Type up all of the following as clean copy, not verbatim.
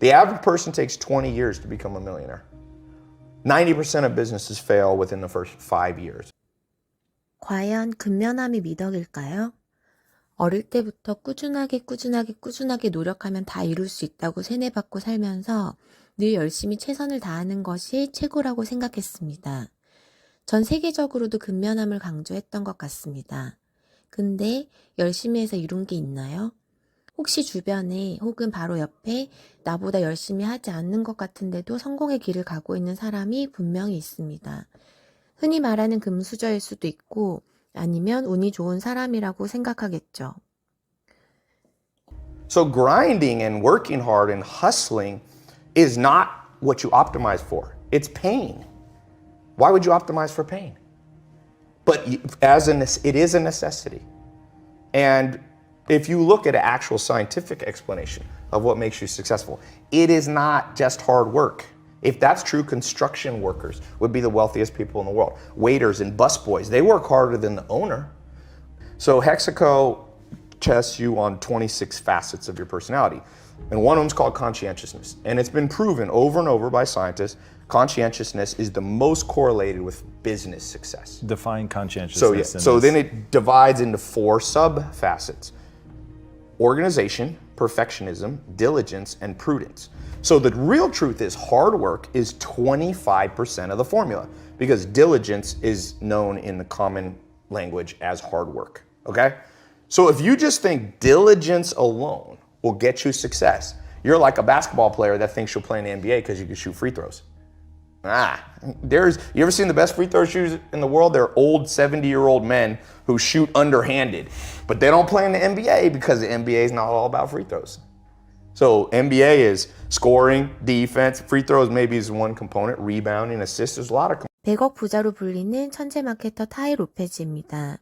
The average person takes 20 years to become a millionaire. 90% of businesses fail within the first 5 years. 과연 근면함이 미덕일까요? 어릴 때부터 꾸준하게 노력하면 다 이룰 수 있다고 세뇌받고 살면서 늘 열심히 최선을 다하는 것이 최고라고 생각했습니다. 전 세계적으로도 근면함을 강조했던 것 같습니다. 근데 열심히 해서 이룬 게 있나요? 혹시 주변에 혹은 바로 옆에 나보다 열심히 하지 않는 것 같은데도 성공의 길을 가고 있는 사람이 분명히 있습니다. 흔히 말하는 금수저일 수도 있고 아니면 운이 좋은 사람이라고 생각하겠죠. So grinding and working hard and hustling is not what you optimize for. It's pain. Why would you optimize for pain? But it is a necessity. And if you look at an actual scientific explanation of what makes you successful, it is not just hard work. If that's true, construction workers would be the wealthiest people in the world. Waiters and busboys, they work harder than the owner. So Hexaco tests you on 26 facets of your personality. And one of them is called conscientiousness. And it's been proven over and over by scientists, conscientiousness is the most correlated with business success. Define conscientiousness. So then it divides into 4 sub-facets. Organization, perfectionism, diligence, and prudence. So the real truth is hard work is 25% of the formula because diligence is known in the common language as hard work, okay? So if you just think diligence alone will get you success, you're like a basketball player that thinks you'll play in the NBA because you can shoot free throws. You ever seen the best free throw shooters in the world? They're old 70-year-old men who shoot underhanded, but they don't play in the NBA because the NBA is not all about free throws. So NBA is scoring, defense, free throws maybe is one component, rebounding, assists, there's a lot of components. 100억 부자로 불리는 천재마케터 타이로페즈입니다.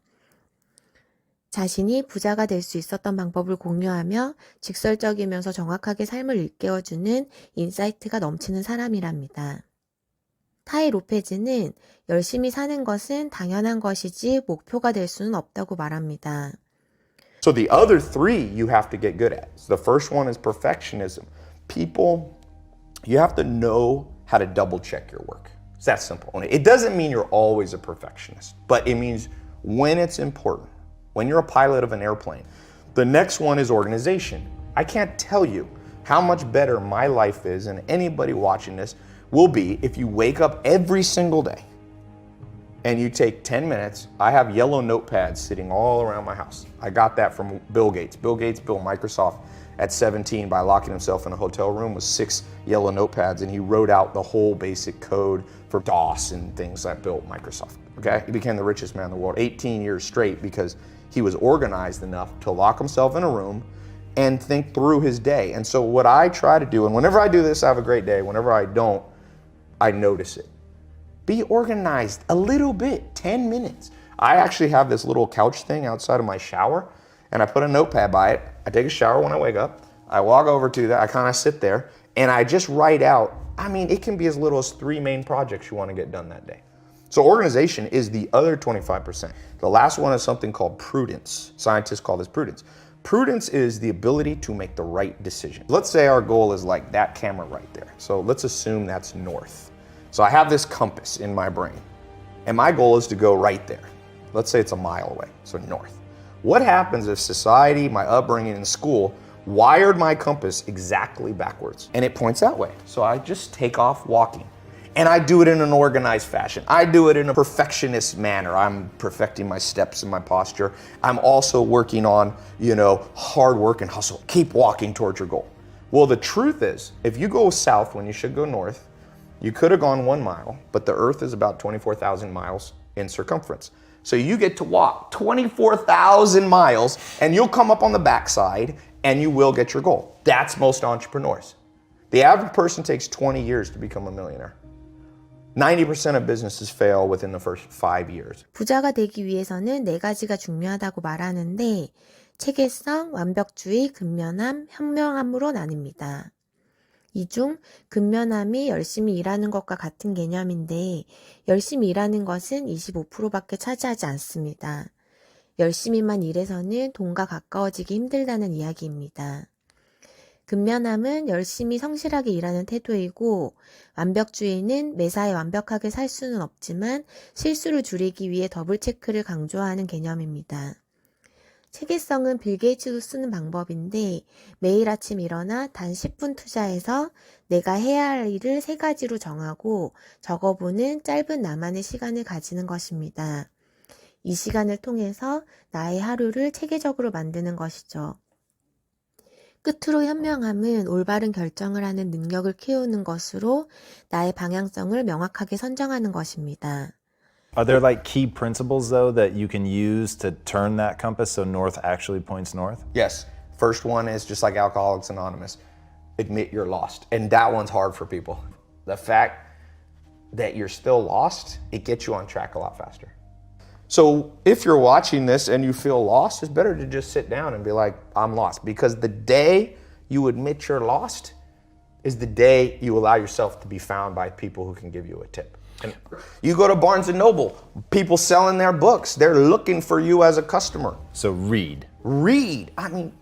자신이 부자가 될 수 있었던 방법을 공유하며 직설적이면서 정확하게 삶을 일깨워주는 인사이트가 넘치는 사람이랍니다. 타이로페즈는 열심히 사는 것은 당연한 것이지 목표가 될 수는 없다고 말합니다. So the other 3 you have to get good at. So the first one is perfectionism. People, you have to know how to double check your work. It's that simple. It doesn't mean you're always a perfectionist, but it means when it's important, when you're a pilot of an airplane. The next one is organization. I can't tell you how much better my life is and anybody watching this will be if you wake up every single day and you take 10 minutes. I have yellow notepads sitting all around my house. I got that from Bill Gates. Bill Gates built Microsoft at 17 by locking himself in a hotel room with 6 yellow notepads, and he wrote out the whole basic code for DOS and things that built Microsoft. Okay? He became the richest man in the world 18 years straight because he was organized enough to lock himself in a room and think through his day. And so what I try to do, and whenever I do this, I have a great day. Whenever I don't, I notice it. Be organized a little bit, 10 minutes. I actually have this little couch thing outside of my shower, and I put a notepad by it. I take a shower when I wake up. I walk over to that, I kind of sit there, and I just write out, it can be as little as 3 main projects you want to get done that day. So organization is the other 25%. The last one is something called prudence. Scientists call this prudence. Prudence is the ability to make the right decision. Let's say our goal is like that camera right there. So let's assume that's north. So I have this compass in my brain, and my goal is to go right there. Let's say it's a mile away, so north. What happens if society, my upbringing in school, wired my compass exactly backwards and it points that way? So I just take off walking. And I do it in an organized fashion. I do it in a perfectionist manner. I'm perfecting my steps and my posture. I'm also working on, hard work and hustle. Keep walking towards your goal. Well, the truth is, if you go south when you should go north, you could have gone 1 mile, but the earth is about 24,000 miles in circumference. So you get to walk 24,000 miles and you'll come up on the backside and you will get your goal. That's most entrepreneurs. The average person takes 20 years to become a millionaire. 90% of businesses fail within the first 5 years. 부자가 되기 위해서는 4가지가 중요하다고 말하는데 체계성, 완벽주의, 근면함, 현명함으로 나뉩니다. 이 중 근면함이 열심히 일하는 것과 같은 개념인데 열심히 일하는 것은 25%밖에 차지하지 않습니다. 열심히만 일해서는 돈과 가까워지기 힘들다는 이야기입니다. 근면함은 열심히 성실하게 일하는 태도이고, 완벽주의는 매사에 완벽하게 살 수는 없지만 실수를 줄이기 위해 더블 체크를 강조하는 개념입니다. 체계성은 빌 게이츠도 쓰는 방법인데, 매일 아침 일어나 단 10분 투자해서 내가 해야 할 일을 3가지로 정하고 적어보는 짧은 나만의 시간을 가지는 것입니다. 이 시간을 통해서 나의 하루를 체계적으로 만드는 것이죠. 끝으로 현명함은 올바른 결정을 하는 능력을 키우는 것으로 나의 방향성을 명확하게 선정하는 것입니다. Are there like key principles though that you can use to turn that compass so north actually points north? Yes. First one is just like Alcoholics Anonymous. Admit you're lost. And that one's hard for people. The fact that you're still lost, it gets you on track a lot faster. So if you're watching this and you feel lost, it's better to just sit down and be like, I'm lost. Because the day you admit you're lost is the day you allow yourself to be found by people who can give you a tip. And you go to Barnes & Noble, people selling their books, they're looking for you as a customer. So read. Read. I mean,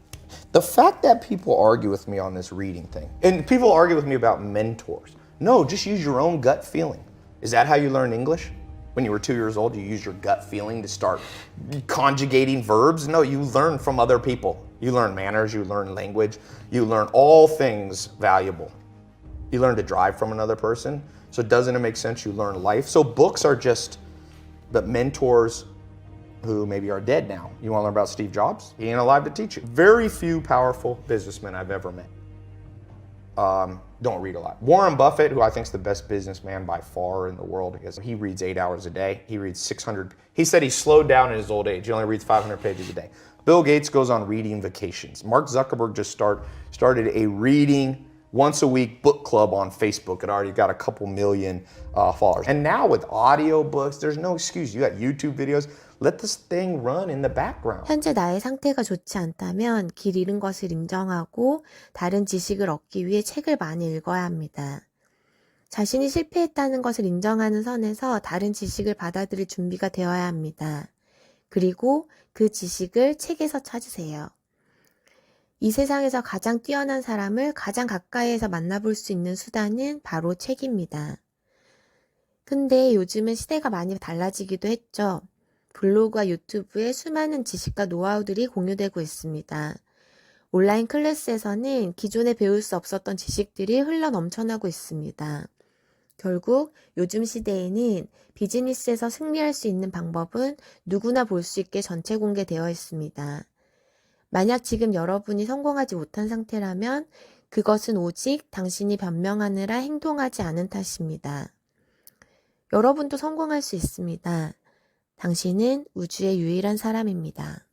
the fact that people argue with me on this reading thing, and people argue with me about mentors. No, just use your own gut feeling. Is that how you learn English? When you were 2 years old, you used your gut feeling to start conjugating verbs? No, you learn from other people. You learn manners, you learn language, you learn all things valuable. You learn to drive from another person. So doesn't it make sense you learn life? So books are just the mentors who maybe are dead now. You want to learn about Steve Jobs? He ain't alive to teach you. Very few powerful businessmen I've ever met don't read a lot. Warren Buffett, who I think is the best businessman by far in the world, because he reads 8 hours a day. He reads 600. He said he slowed down in his old age. He only reads 500 pages a day. Bill Gates goes on reading vacations. Mark Zuckerberg just started a reading once a week book club on Facebook. It already got a couple million followers. And now with audiobooks, there's no excuse. You got YouTube videos. Let this thing run in the background. 현재 나의 상태가 좋지 않다면 길 잃은 것을 인정하고 다른 지식을 얻기 위해 책을 많이 읽어야 합니다. 자신이 실패했다는 것을 인정하는 선에서 다른 지식을 받아들일 준비가 되어야 합니다. 그리고 그 지식을 책에서 찾으세요. 이 세상에서 가장 뛰어난 사람을 가장 가까이에서 만나볼 수 있는 수단은 바로 책입니다. 근데 요즘은 시대가 많이 달라지기도 했죠. 블로그와 유튜브에 수많은 지식과 노하우들이 공유되고 있습니다. 온라인 클래스에서는 기존에 배울 수 없었던 지식들이 흘러 넘쳐나고 있습니다. 결국 요즘 시대에는 비즈니스에서 승리할 수 있는 방법은 누구나 볼 수 있게 전체 공개되어 있습니다. 만약 지금 여러분이 성공하지 못한 상태라면 그것은 오직 당신이 변명하느라 행동하지 않은 탓입니다. 여러분도 성공할 수 있습니다. 당신은 우주의 유일한 사람입니다.